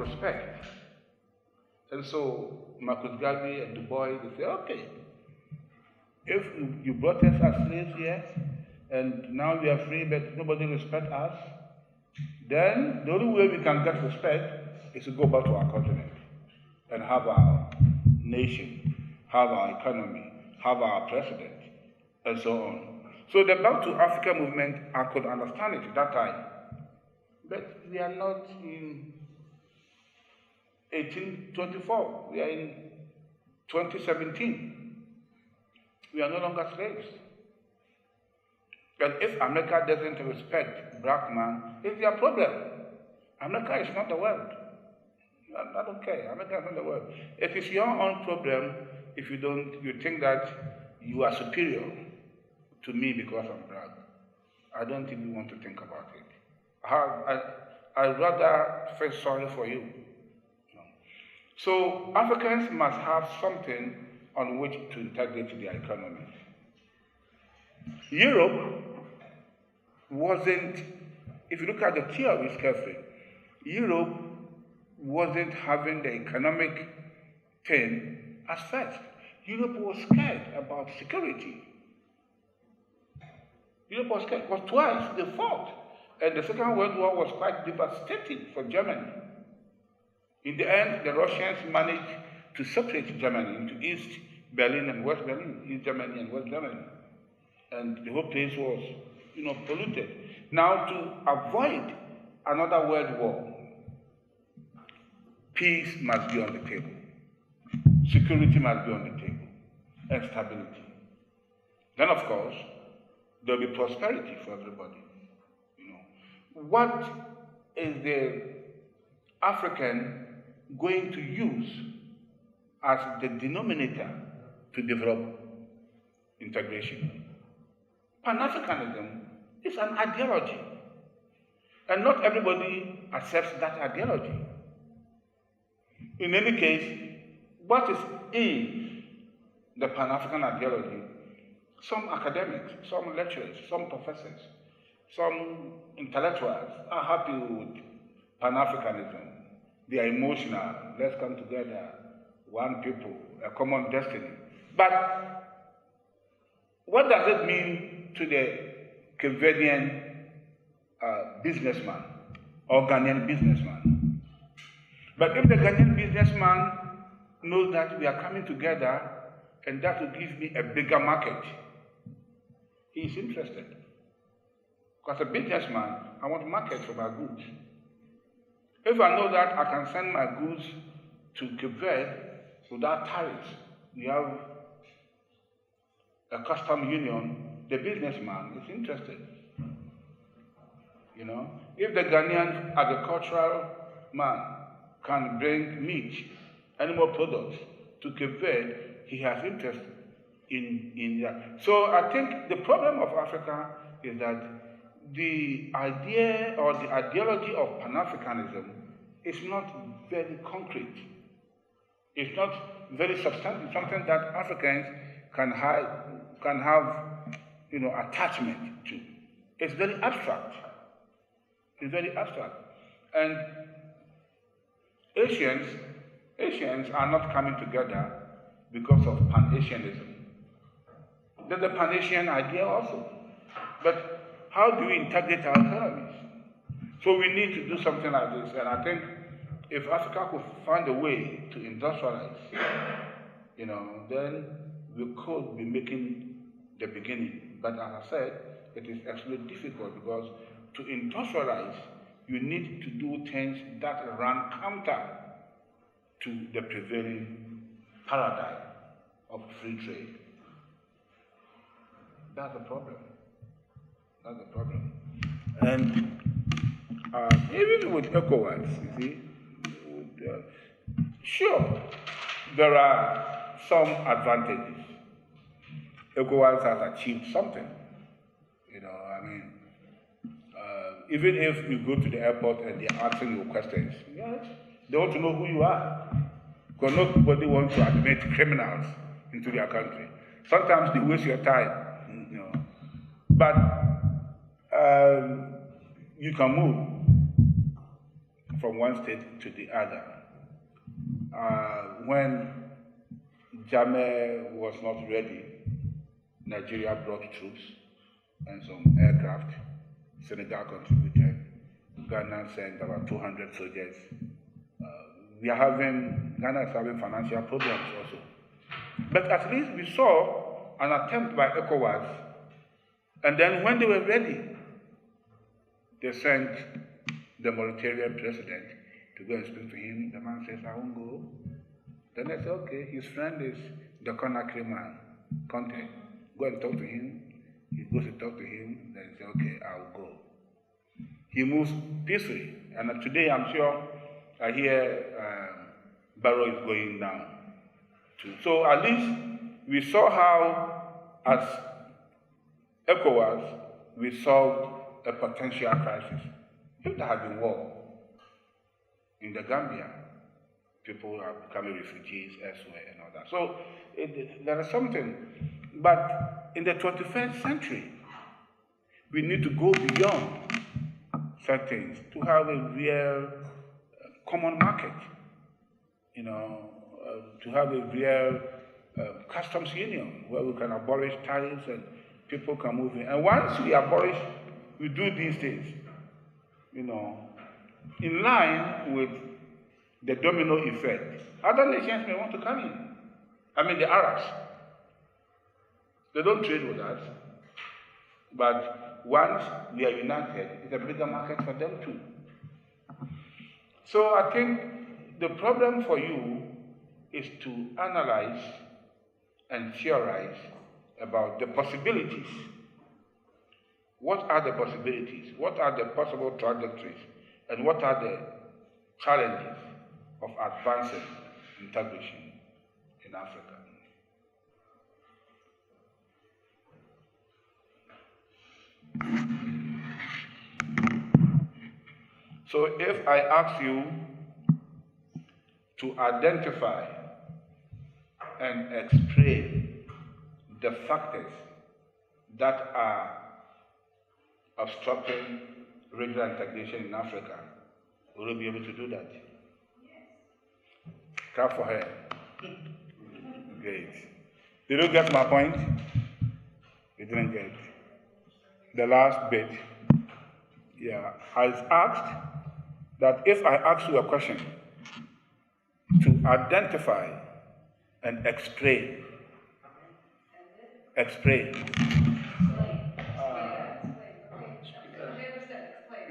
respect. And so Marcus Garvey and Du Bois, they say, okay, if you brought us as slaves here, and now we are free, but nobody respects us, then the only way we can get respect is to go back to our continent and have our nation, have our economy, have our president, and so on. So the Back to Africa movement, I could understand it at that time. But we are not in 1824, we are in 2017. We are no longer slaves. But if America doesn't respect black man, it's their problem. America is not the world. I don't care. America is not the world. It is your own problem if you think that you are superior to me because I'm black. I don't even want to think about it. I'd rather feel sorry for you. So Africans must have something on which to integrate their economy. Europe wasn't, if you look at the theories carefully, Europe wasn't having the economic thing as first. Europe was scared about security. Europe was scared because twice they fought. And the Second World War was quite devastating for Germany. In the end, the Russians managed to separate Germany into East Berlin and West Berlin, East Germany and West Germany. And the whole place was, polluted. Now, to avoid another world war, peace must be on the table. Security must be on the table. And stability. Then, of course, there will be prosperity for everybody. What is the African going to use as the denominator to develop integration? Pan-Africanism is an ideology, and not everybody accepts that ideology. In any case, what is in the Pan-African ideology? Some academics, some lecturers, some professors, some intellectuals are happy with Pan-Africanism. They are emotional. Let's come together, one people, a common destiny. But what does it mean to the Canadian businessman or Ghanaian businessman? But if the Ghanaian businessman knows that we are coming together and that will give me a bigger market, he is interested. Because a businessman, I want market for my goods. If I know that I can send my goods to Cape Verde without tariffs, we have a custom union, the businessman is interested. If the Ghanaian agricultural man can bring meat, animal products to Cape Verde, he has interest in that. So I think the problem of Africa is that the idea or the ideology of Pan-Africanism is not very concrete. It's not very substantive, something that Africans can have attachment to. It's very abstract. It's very abstract. And Asians are not coming together because of Pan-Asianism. There's a Pan-Asian idea also. But how do we integrate our economies? So we need to do something like this. And I think if Africa could find a way to industrialize, then we could be making the beginning. But as I said, it is extremely difficult because to industrialize, you need to do things that run counter to the prevailing paradigm of free trade. That's the problem. That's the problem. And even with ECOWAS, you see, sure, there are some advantages. ECOWAS has achieved something. Even if you go to the airport and they're asking you questions, yes, they want to know who you are. Because nobody wants to admit criminals into their country. Sometimes they waste your time, But you can move from one state to the other. When Jammeh was not ready, Nigeria brought troops and some aircraft. Senegal contributed. Ghana sent about 200 soldiers. Ghana is having financial problems also. But at least we saw an attempt by ECOWAS, and then when they were ready, they sent the Mauritanian president to go and speak to him. The man says, I won't go. Then they said, okay, his friend is the Conakry man, Conte. Go and talk to him. He goes to talk to him, then he says, okay, I'll go. He moves peacefully. And today, I'm sure, I hear Barrow is going down too. So at least we saw how, as ECOWAS, we solved a potential crisis. If there had been war in the Gambia, people are becoming refugees elsewhere and all that. So there is something. But in the 21st century, we need to go beyond certain things to have a real common market, to have a real customs union where we can abolish tariffs and people can move in. And once we do these things, in line with the domino effect, other nations may want to come in. I mean, the Arabs. They don't trade with us. But once we are united, it's a bigger market for them too. So I think the problem for you is to analyze and theorize about the possibilities. What are the possibilities? What are the possible trajectories? And what are the challenges of advancing integration in Africa? So if I ask you to identify and explain the factors that are obstructing regional integration in Africa, will you be able to do that? Yes. Clap for her. Great. Did you get my point? You didn't get the last bit. Yeah, I was asked that if I ask you a question to identify and explain.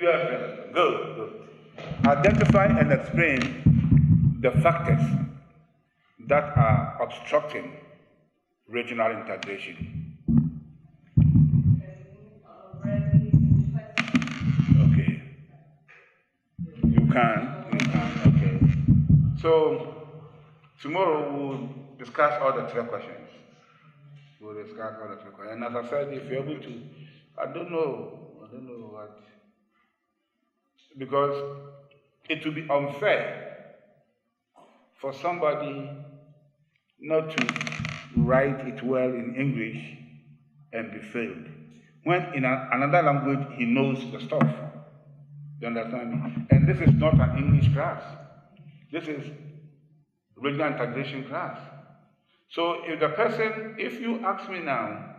Yes, good. Identify and explain the factors that are obstructing regional integration. Okay. You can. Okay. So tomorrow we'll discuss all the three questions. And as I said, if you're able to, I don't know what, because it would be unfair for somebody not to write it well in English and be failed, when in another language he knows the stuff. You understand me? And this is not an English class. This is regional integration class. So if you ask me now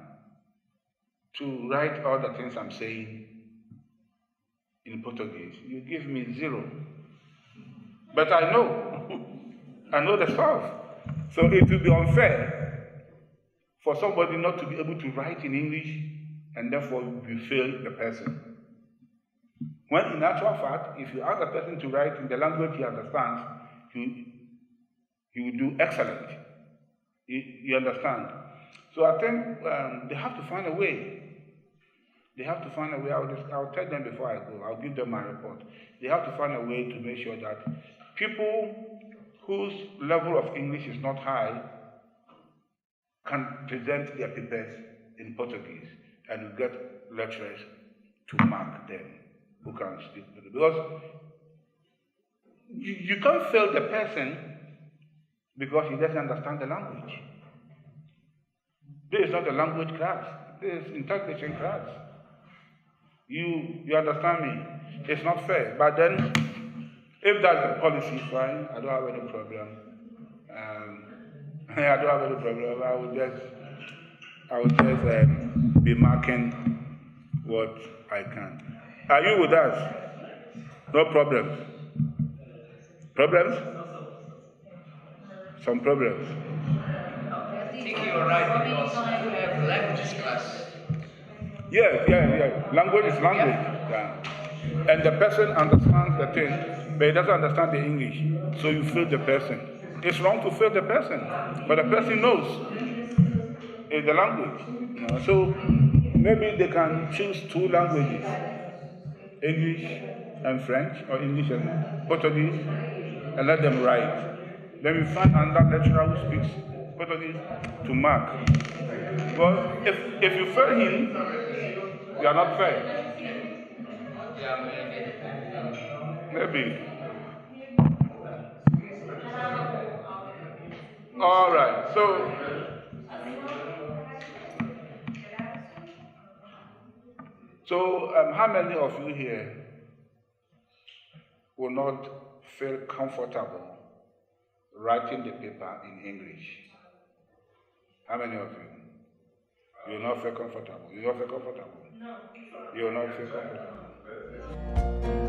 to write all the things I'm saying in Portuguese, you give me 0. But I know the stuff. So it will be unfair for somebody not to be able to write in English and therefore you fail the person. When in actual fact, if you ask the person to write in the language he understands, he will do excellent. You understand? So I think they have to find a way. I'll tell them before I go. I'll give them my report. They have to find a way to make sure that people whose level of English is not high can present their papers in Portuguese, and you get lecturers to mark them who can speak. Because you can't fail the person because he doesn't understand the language. This is not a language class. This is integration class. You understand me? It's not fair. But then, If that's the policy, fine. I don't have any problem. I don't have any problem. I will just be marking what I can. Are you with us? No problems. Problems? Some problems. I think you're right because we have languages class. Yeah. Language is language. Yeah. And the person understands the thing, but he doesn't understand the English. So you fail the person. It's wrong to fail the person, but the person knows it's the language. You know? So maybe they can choose two languages, English and French, or English and Portuguese, and let them write. Then we find another lecturer who speaks Portuguese to mark. Well, if you fail him, you are not fair. Maybe. All right. So how many of you here will not feel comfortable writing the paper in English? How many of you? You will not feel comfortable. You will not feel comfortable. No. You will not feel comfortable.